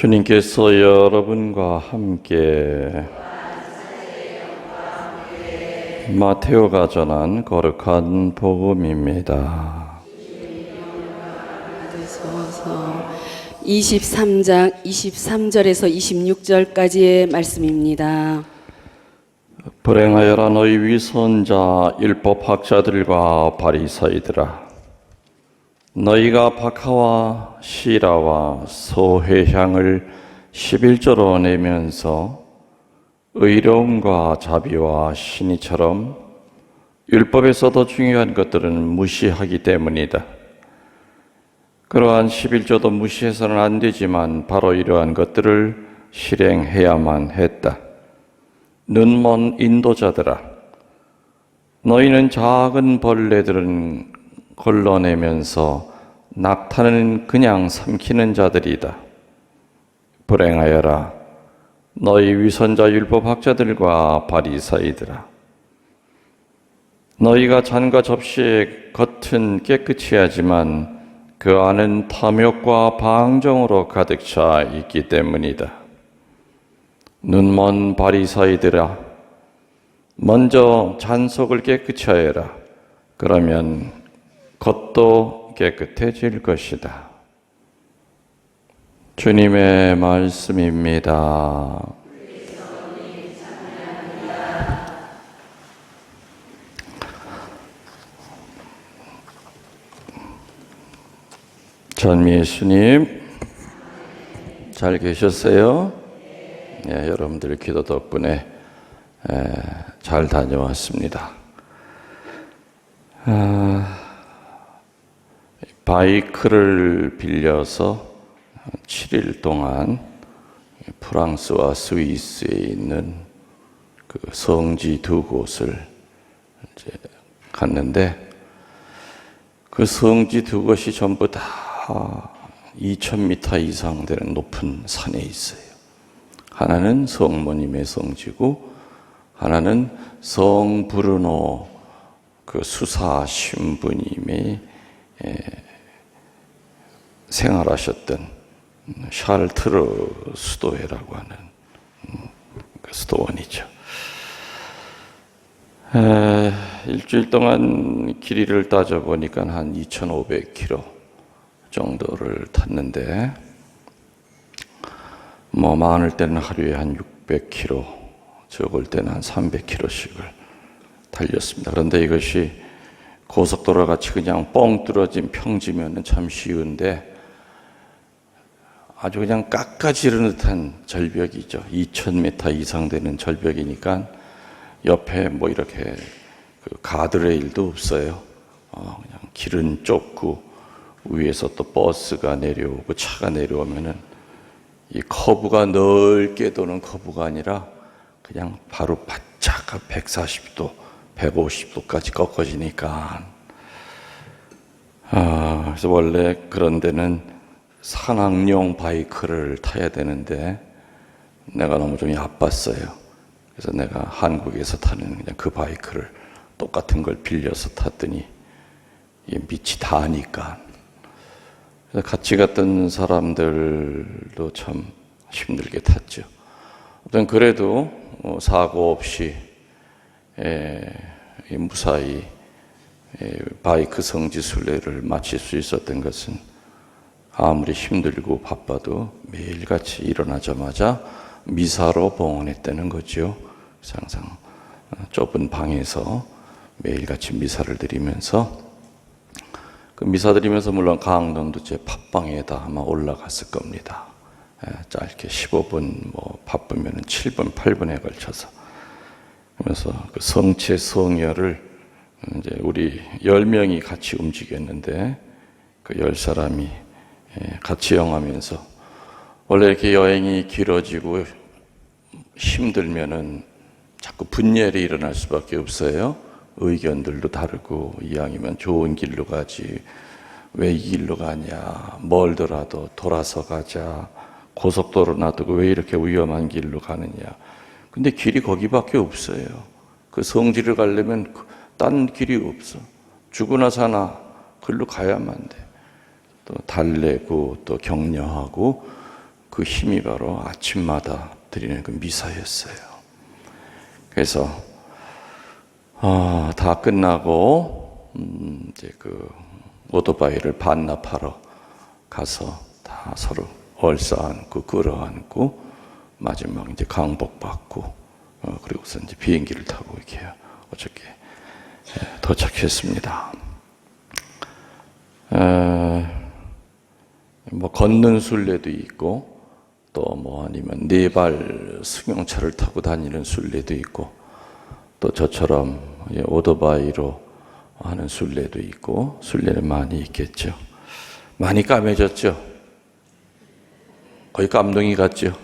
주님께서 여러분과 함께 마테오가 전한 거룩한 복음입니다. 23장 23절에서 26절까지의 말씀입니다. 불행하여라 너희 위선자 율법학자들과 바리사이들아, 너희가 박하와 시라와 소회향을 11조로 내면서 의로움과 자비와 신의처럼 율법에서 더 중요한 것들은 무시하기 때문이다. 그러한 11조도 무시해서는 안 되지만 바로 이러한 것들을 실행해야만 했다. 눈먼 인도자들아, 너희는 작은 벌레들은 걸러내면서 낙타는 그냥 삼키는 자들이다. 불행하여라 너희 위선자 율법학자들과 바리사이들아, 너희가 잔과 접시의 겉은 깨끗이 하지만 그 안은 탐욕과 방종으로 가득 차 있기 때문이다. 눈먼 바리사이들아, 먼저 잔속을 깨끗이 하여라. 그러면 겉도 깨끗해질 것이다. 주님의 말씀입니다. 전 예수님 잘 계셨어요? 네, 여러분들 기도 덕분에 잘 다녀왔습니다. 바이크를 빌려서 7일 동안 프랑스와 스위스에 있는 그 성지 두 곳을 이제 갔는데, 그 성지 두 곳이 전부 다 2000m 이상 되는 높은 산에 있어요. 하나는 성모님의 성지고, 하나는 성 브루노 그 수사 신부님의 생활하셨던 샤르트르 수도회라고 하는 그 수도원이죠. 일주일 동안 길이를 따져보니까 한 2500km 정도를 탔는데, 뭐 많을 때는 하루에 한 600km, 적을 때는 한 300km씩을 달렸습니다. 그런데 이것이 고속도로 같이 그냥 뻥 뚫어진 평지면은 참 쉬운데, 아주 그냥 깎아지르는 듯한 절벽이죠. 2000m 이상 되는 절벽이니까 옆에 뭐 이렇게 그 가드레일도 없어요. 그냥 길은 좁고 위에서 또 버스가 내려오고 차가 내려오면은 이 커브가 넓게 도는 커브가 아니라 그냥 바로 바짝 140도, 150도까지 꺾어지니까. 그래서 원래 그런 데는 산악용 바이크를 타야 되는데 내가 너무 좀 야빴어요. 그래서 내가 한국에서 타는 그냥 그 바이크를 똑같은 걸 빌려서 탔더니 이게 밑이 다니까. 그래서 같이 갔던 사람들도 참 힘들게 탔죠. 어떤 그래도 사고 없이 무사히 바이크 성지 순례를 마칠 수 있었던 것은, 아무리 힘들고 바빠도 매일같이 일어나자마자 미사로 봉헌했다는 거죠. 그래서 항상 좁은 방에서 매일같이 미사를 드리면서, 그 미사 드리면서 물론 강론도 제 팟빵에다 아마 올라갔을 겁니다. 짧게 15분, 뭐 바쁘면 7분, 8분에 걸쳐서. 그래서 그 성체 성혈을 이제 우리 10명이 같이 움직였는데, 그 10사람이 같이 영하면서, 원래 이렇게 여행이 길어지고 힘들면은 자꾸 분열이 일어날 수밖에 없어요. 의견들도 다르고, 이왕이면 좋은 길로 가지 왜 이 길로 가냐, 멀더라도 돌아서 가자, 고속도로 놔두고 왜 이렇게 위험한 길로 가느냐. 근데 길이 거기밖에 없어요. 그 성지를 가려면 딴 길이 없어. 죽으나 사나 글로 가야만 돼. 또 달래고 또 격려하고 그 힘이 바로 아침마다 드리는 그 미사였어요. 그래서 다 끝나고 이제 그 오토바이를 반납하러 가서 다 서로 얼싸안고 끌어안고 마지막 이제 강복받고 그리고서 이제 비행기를 타고 이렇게 어저께 도착했습니다. 뭐 걷는 순례도 있고 또 뭐 아니면 4발 승용차를 타고 다니는 순례도 있고 또 저처럼 오토바이로 하는 순례도 있고 순례는 많이 있겠죠. 많이 까매졌죠. 거의 깜둥이 같죠.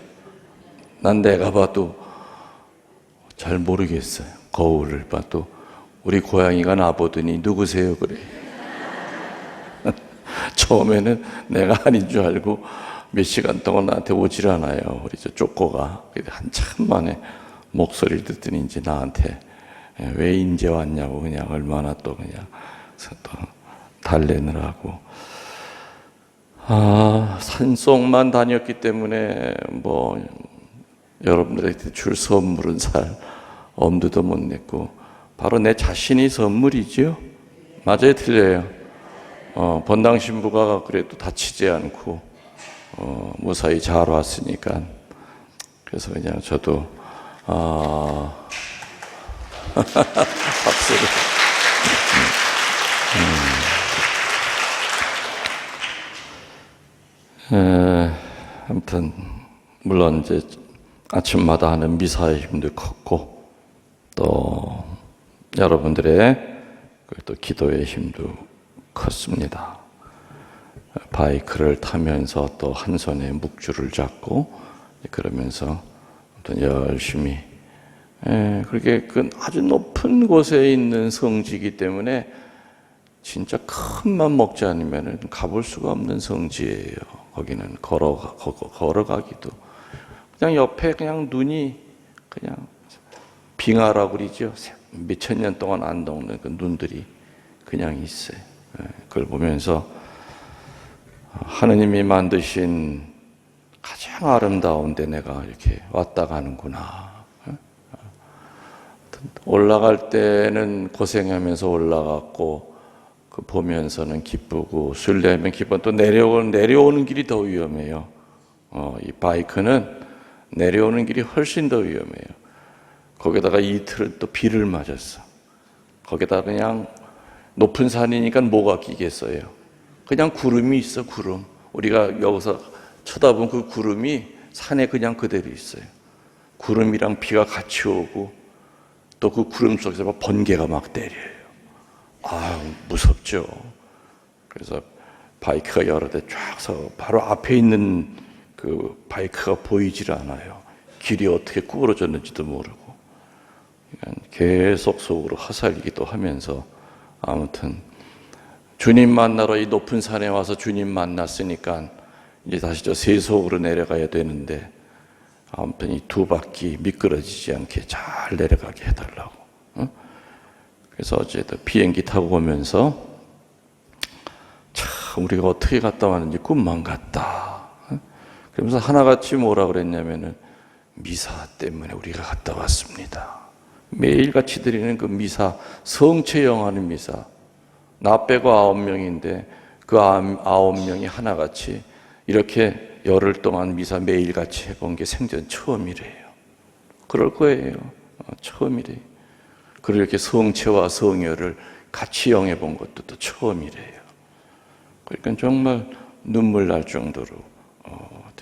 난 내가 봐도 잘 모르겠어요. 거울을 봐도 우리 고양이가 나보더니 누구세요 그래. 처음에는 내가 아닌 줄 알고 몇 시간 동안 나한테 오질 않아요. 우리 저 쪼꼬가 한참 만에 목소리를 듣더니 이제 나한테 왜 인제 왔냐고 그냥 얼마나 또 그냥 또 달래느라고. 산속만 다녔기 때문에 뭐 여러분들한테 줄 선물은 살 엄두도 못 냈고 바로 내 자신이 선물이지요. 맞아요, 틀려요? 본당 신부가 그래도 다치지 않고 무사히 잘 왔으니까 그래서 그냥 저도 박수를. 아무튼 물론 이제 아침마다 하는 미사의 힘도 컸고 또 여러분들의 또 기도의 힘도 컸습니다. 바이크를 타면서 또 한 손에 묵주를 잡고 그러면서 또 열심히 그렇게 그 아주 높은 곳에 있는 성지이기 때문에 진짜 큰 맘 먹지 않으면 가볼 수가 없는 성지예요. 거기는 걸어가기도 그냥 옆에 그냥 눈이 그냥 빙하라고 그러죠. 몇천 년 동안 안 녹는 그 눈들이 그냥 있어요. 그걸 보면서 하느님이 만드신 가장 아름다운 데 내가 이렇게 왔다 가는구나. 올라갈 때는 고생하면서 올라갔고 그 보면서는 기쁘고 순례하면 기쁘고 또 내려오는 길이 더 위험해요. 이 바이크는 내려오는 길이 훨씬 더 위험해요. 거기다가 이틀은 또 비를 맞았어. 거기다가 그냥 높은 산이니까 뭐가 끼겠어요. 그냥 구름이 있어, 구름. 우리가 여기서 쳐다본 그 구름이 산에 그냥 그대로 있어요. 구름이랑 비가 같이 오고 또 그 구름 속에서 막 번개가 막 때려요. 무섭죠. 그래서 바이크가 여러 대 쫙 서 바로 앞에 있는 그 바이크가 보이질 않아요. 길이 어떻게 구부러졌는지도 모르고 계속 속으로 하살기도 하면서 아무튼 주님 만나러 이 높은 산에 와서 주님 만났으니까 이제 다시 저 세속으로 내려가야 되는데 아무튼 이 두 바퀴 미끄러지지 않게 잘 내려가게 해달라고. 그래서 어쨌든 비행기 타고 오면서 참 우리가 어떻게 갔다 왔는지 꿈만 같다. 그러면서 하나같이 뭐라 그랬냐면은 미사 때문에 우리가 갔다 왔습니다. 매일같이 드리는 그 미사, 성체 영하는 미사. 나 빼고 9명인데 그 9명이 하나같이 이렇게 열흘 동안 미사 매일같이 해본 게 생전 처음이래요. 그럴 거예요. 처음이래요. 그리고 이렇게 성체와 성혈을 같이 영해 본 것도 또 처음이래요. 그러니까 정말 눈물 날 정도로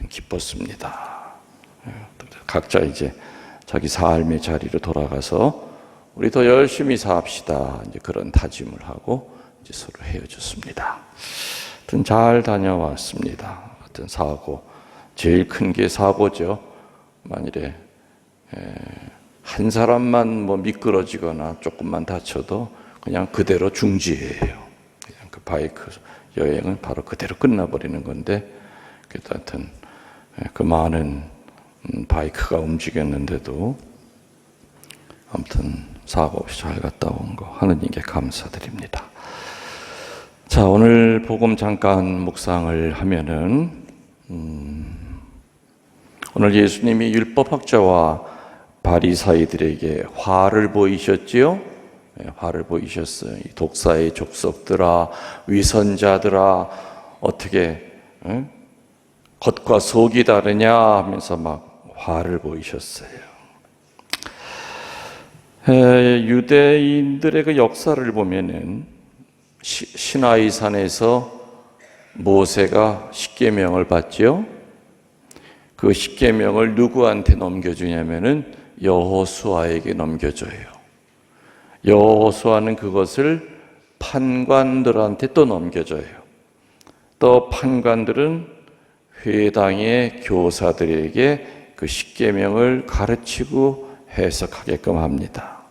기뻤습니다. 각자 이제 자기 삶의 자리로 돌아가서 우리 더 열심히 사합시다. 이제 그런 다짐을 하고 이제 서로 헤어졌습니다. 하여튼 잘 다녀왔습니다. 하여튼 사고, 제일 큰 게 사고죠. 만일에 한 사람만 뭐 미끄러지거나 조금만 다쳐도 그냥 그대로 중지해요. 그냥 그 바이크 여행은 바로 그대로 끝나버리는 건데, 그래도 하여튼 그 많은 바이크가 움직였는데도 아무튼 사고 없이 잘 갔다 온 거 하느님께 감사드립니다. 자, 오늘 복음 잠깐 묵상을 하면은 오늘 예수님이 율법학자와 바리사이들에게 화를 보이셨지요? 화를 보이셨어요. 이 독사의 족속들아, 위선자들아, 어떻게 겉과 속이 다르냐 하면서 막 화를 보이셨어요. 유대인들의 그 역사를 보면은 시나이 산에서 모세가 십계명을 받죠. 그 십계명을 누구한테 넘겨주냐면은 여호수아에게 넘겨줘요. 여호수아는 그것을 판관들한테 또 넘겨줘요. 또 판관들은 회당의 교사들에게 그 십계명을 가르치고 해석하게끔 합니다.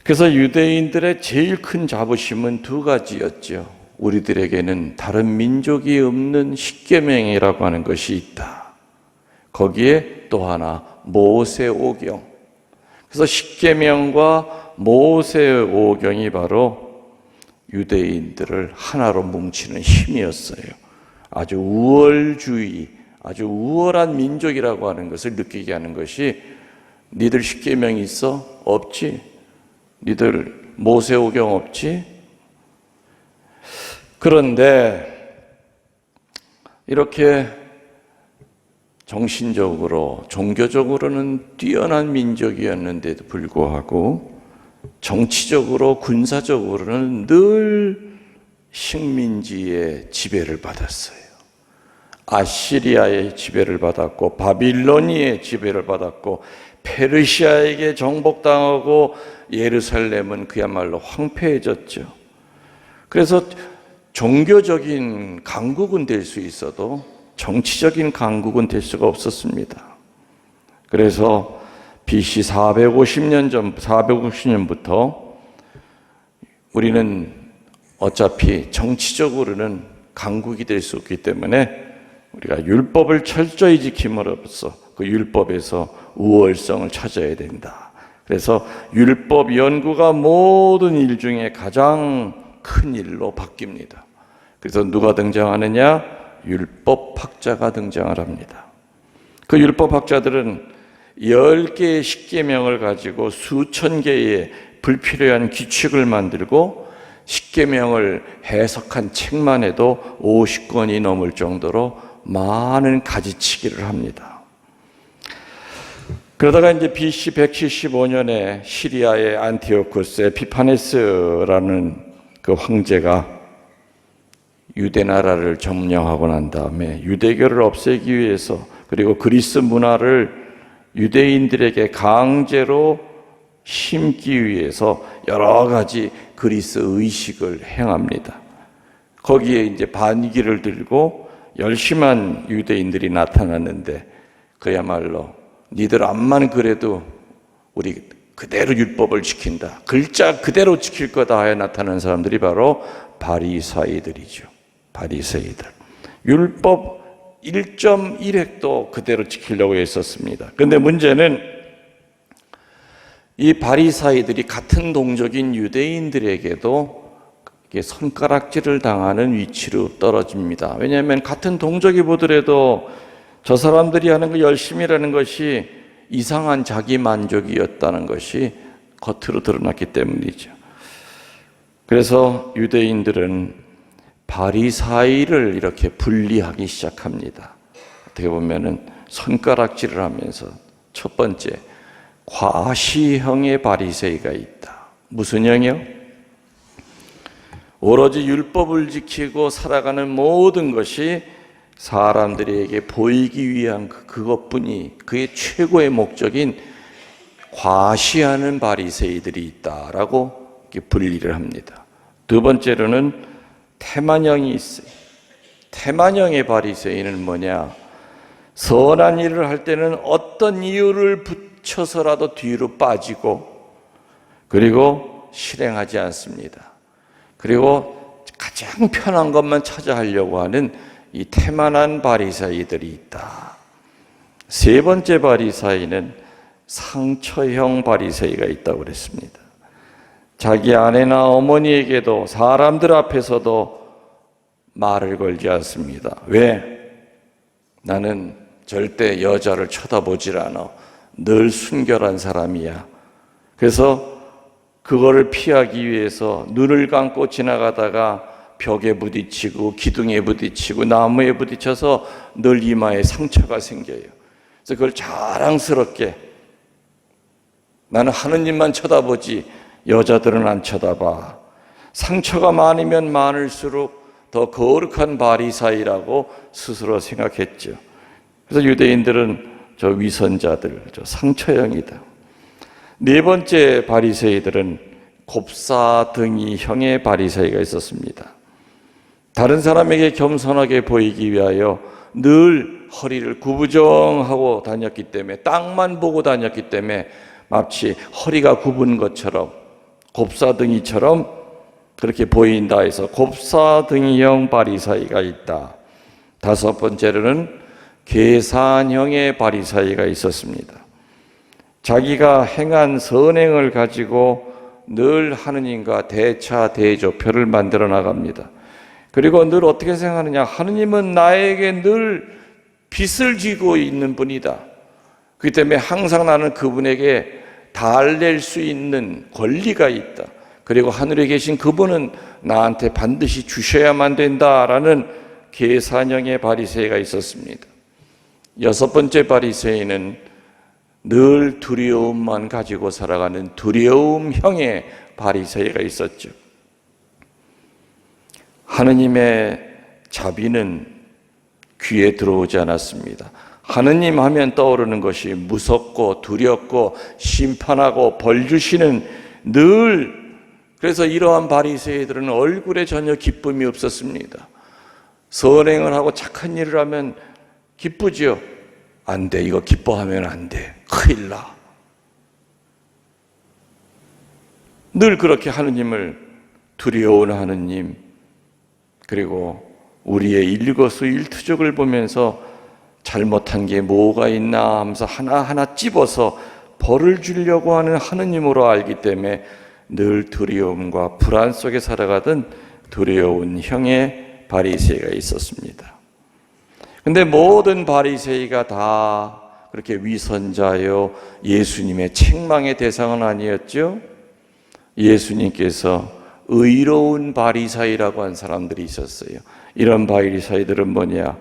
그래서 유대인들의 제일 큰 자부심은 두 가지였죠. 우리들에게는 다른 민족이 없는 십계명이라고 하는 것이 있다. 거기에 또 하나 모세오경. 그래서 십계명과 모세오경이 바로 유대인들을 하나로 뭉치는 힘이었어요. 아주 우월주의, 아주 우월한 민족이라고 하는 것을 느끼게 하는 것이 니들 십계명이 있어? 없지? 니들 모세오경 없지? 그런데 이렇게 정신적으로, 종교적으로는 뛰어난 민족이었는데도 불구하고 정치적으로, 군사적으로는 늘 식민지의 지배를 받았어요. 아시리아의 지배를 받았고 바빌로니의 지배를 받았고 페르시아에게 정복당하고 예루살렘은 그야말로 황폐해졌죠. 그래서 종교적인 강국은 될 수 있어도 정치적인 강국은 될 수가 없었습니다. 그래서 BC 450년부터 우리는 어차피 정치적으로는 강국이 될 수 없기 때문에 우리가 율법을 철저히 지킴으로써 그 율법에서 우월성을 찾아야 된다. 그래서 율법 연구가 모든 일 중에 가장 큰 일로 바뀝니다. 그래서 누가 등장하느냐? 율법학자가 등장을 합니다. 그 율법학자들은 10개의 십계명을 가지고 수천 개의 불필요한 규칙을 만들고 십계명을 해석한 책만 해도 50권이 넘을 정도로 많은 가지치기를 합니다. 그러다가 이제 BC 175년에 시리아의 안티오쿠스 에피파네스라는 그 황제가 유대 나라를 점령하고 난 다음에 유대교를 없애기 위해서, 그리고 그리스 문화를 유대인들에게 강제로 심기 위해서 여러 가지 그리스 의식을 행합니다. 거기에 이제 반기를 들고 열심한 유대인들이 나타났는데 그야말로 니들 암만 그래도 우리 그대로 율법을 지킨다, 글자 그대로 지킬 거다 하여 나타난 사람들이 바로 바리사이들이죠. 바리새이들. 율법 1.1획도 그대로 지키려고 했었습니다. 그런데 문제는 이 바리사이들이 같은 동족인 유대인들에게도 손가락질을 당하는 위치로 떨어집니다. 왜냐하면 같은 동족이 보더라도 저 사람들이 하는 그 열심이라는 것이 이상한 자기 만족이었다는 것이 겉으로 드러났기 때문이죠. 그래서 유대인들은 바리사이를 이렇게 분리하기 시작합니다. 어떻게 보면은 손가락질을 하면서 첫 번째, 과시형의 바리새이가 있다. 무슨 형이요? 오로지 율법을 지키고 살아가는 모든 것이 사람들에게 보이기 위한 그것뿐이, 그의 최고의 목적인 과시하는 바리새이들이 있다라고 이렇게 분리를 합니다. 두 번째로는 태만형이 있어요. 태만형의 바리새인은 뭐냐? 선한 일을 할 때는 어떤 이유를 붙여서라도 뒤로 빠지고, 그리고 실행하지 않습니다. 그리고 가장 편한 것만 찾아 하려고 하는 이 태만한 바리새이들이 있다. 세 번째 바리새인은 상처형 바리새이가 있다고 그랬습니다. 자기 아내나 어머니에게도 사람들 앞에서도 말을 걸지 않습니다. 왜? 나는 절대 여자를 쳐다보질 않아. 늘 순결한 사람이야. 그래서 그거를 피하기 위해서 눈을 감고 지나가다가 벽에 부딪히고 기둥에 부딪히고 나무에 부딪혀서 늘 이마에 상처가 생겨요. 그래서 그걸 자랑스럽게 나는 하느님만 쳐다보지 여자들은 안 쳐다봐. 상처가 많으면 많을수록 더 거룩한 바리사이라고 스스로 생각했죠. 그래서 유대인들은 저 위선자들, 저 상처형이다. 네 번째 바리새이들은 곱사등이형의 바리새이가 있었습니다. 다른 사람에게 겸손하게 보이기 위하여 늘 허리를 구부정하고 다녔기 때문에, 땅만 보고 다녔기 때문에 마치 허리가 굽은 것처럼 곱사등이처럼 그렇게 보인다 해서 곱사등이형 바리새이가 있다. 다섯 번째로는 계산형의 바리새이가 있었습니다. 자기가 행한 선행을 가지고 늘 하느님과 대차 대조표를 만들어 나갑니다. 그리고 늘 어떻게 생각하느냐? 하느님은 나에게 늘 빚을 지고 있는 분이다. 그렇기 때문에 항상 나는 그분에게 달랠 수 있는 권리가 있다. 그리고 하늘에 계신 그분은 나한테 반드시 주셔야만 된다라는 계산형의 바리새이가 있었습니다. 여섯 번째 바리새이는 늘 두려움만 가지고 살아가는 두려움형의 바리새이가 있었죠. 하느님의 자비는 귀에 들어오지 않았습니다. 하느님 하면 떠오르는 것이 무섭고 두렵고 심판하고 벌 주시는 늘, 그래서 이러한 바리새이들은 얼굴에 전혀 기쁨이 없었습니다. 선행을 하고 착한 일을 하면 기쁘지요. 안 돼, 이거 기뻐하면 안 돼, 큰일 나. 늘 그렇게 하느님을 두려운 하느님, 그리고 우리의 일거수일투족을 보면서 잘못한 게 뭐가 있나 하면서 하나하나 찝어서 벌을 주려고 하는 하느님으로 알기 때문에 늘 두려움과 불안 속에 살아가던 두려운 형의 바리새이가 있었습니다. 근데 모든 바리새이가 다 그렇게 위선자요, 예수님의 책망의 대상은 아니었죠. 예수님께서 의로운 바리새이라고 한 사람들이 있었어요. 이런 바리새이들은 뭐냐?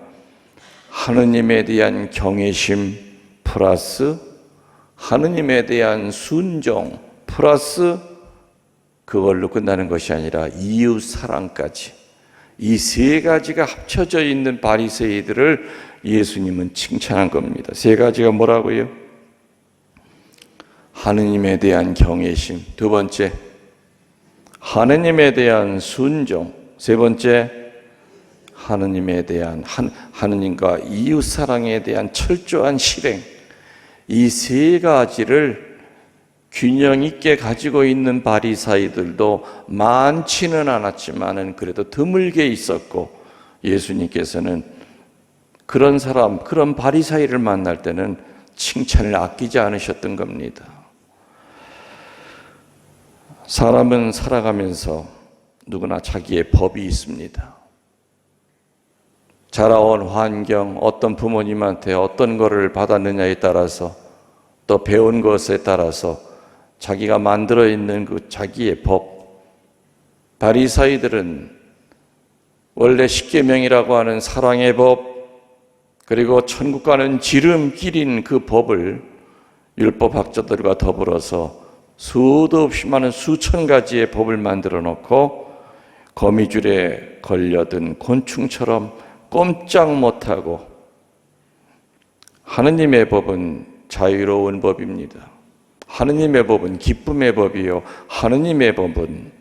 하느님에 대한 경외심 플러스 하느님에 대한 순종 플러스 그걸로 끝나는 것이 아니라 이웃 사랑까지, 이 세 가지가 합쳐져 있는 바리새이들을 예수님은 칭찬한 겁니다. 세 가지가 뭐라고요? 하느님에 대한 경외심, 두 번째 하느님에 대한 순종, 세 번째 하느님에 대한 하느님과 이웃 사랑에 대한 철저한 실행, 이 세 가지를 균형 있게 가지고 있는 바리새이들도 많지는 않았지만은 그래도 드물게 있었고, 예수님께서는 그런 사람, 그런 바리새이를 만날 때는 칭찬을 아끼지 않으셨던 겁니다. 사람은 살아가면서 누구나 자기의 법이 있습니다. 자라온 환경, 어떤 부모님한테 어떤 것을 받았느냐에 따라서, 또 배운 것에 따라서 자기가 만들어 있는 그 자기의 법, 바리새이들은 원래 십계명이라고 하는 사랑의 법, 그리고 천국 가는 지름길인 그 법을 율법학자들과 더불어서 수도 없이 많은 수천 가지의 법을 만들어 놓고 거미줄에 걸려든 곤충처럼 꼼짝 못하고, 하느님의 법은 자유로운 법입니다. 하느님의 법은 기쁨의 법이요, 하느님의 법은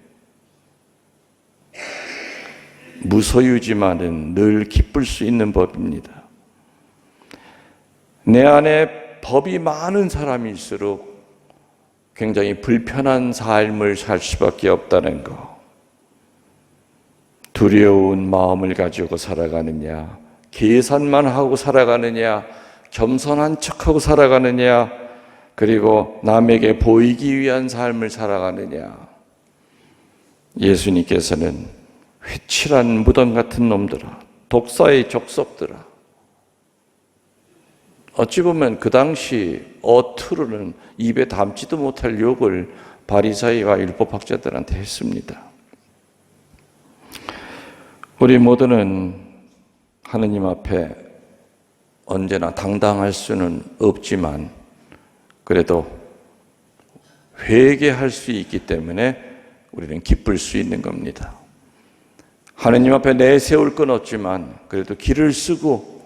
무소유지만은 늘 기쁠 수 있는 법입니다. 내 안에 법이 많은 사람일수록 굉장히 불편한 삶을 살 수밖에 없다는 것. 두려운 마음을 가지고 살아가느냐, 계산만 하고 살아가느냐, 겸손한 척하고 살아가느냐, 그리고 남에게 보이기 위한 삶을 살아가느냐. 예수님께서는 회칠한 무덤 같은 놈들아, 독사의 족속들아, 어찌 보면 그 당시 어투로는 입에 담지도 못할 욕을 바리사이와 율법학자들한테 했습니다. 우리 모두는 하느님 앞에 언제나 당당할 수는 없지만 그래도 회개할 수 있기 때문에 우리는 기쁠 수 있는 겁니다. 하느님 앞에 내세울 건 없지만 그래도 길을 쓰고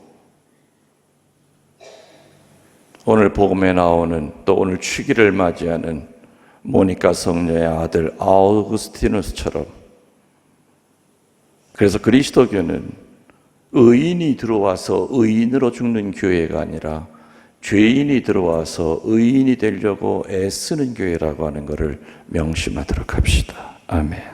오늘 복음에 나오는 또 오늘 축일을 맞이하는 모니카 성녀의 아들 아우구스티누스처럼 그래서 그리스도교는 의인이 들어와서 의인으로 죽는 교회가 아니라 죄인이 들어와서 의인이 되려고 애쓰는 교회라고 하는 것을 명심하도록 합시다. 아멘.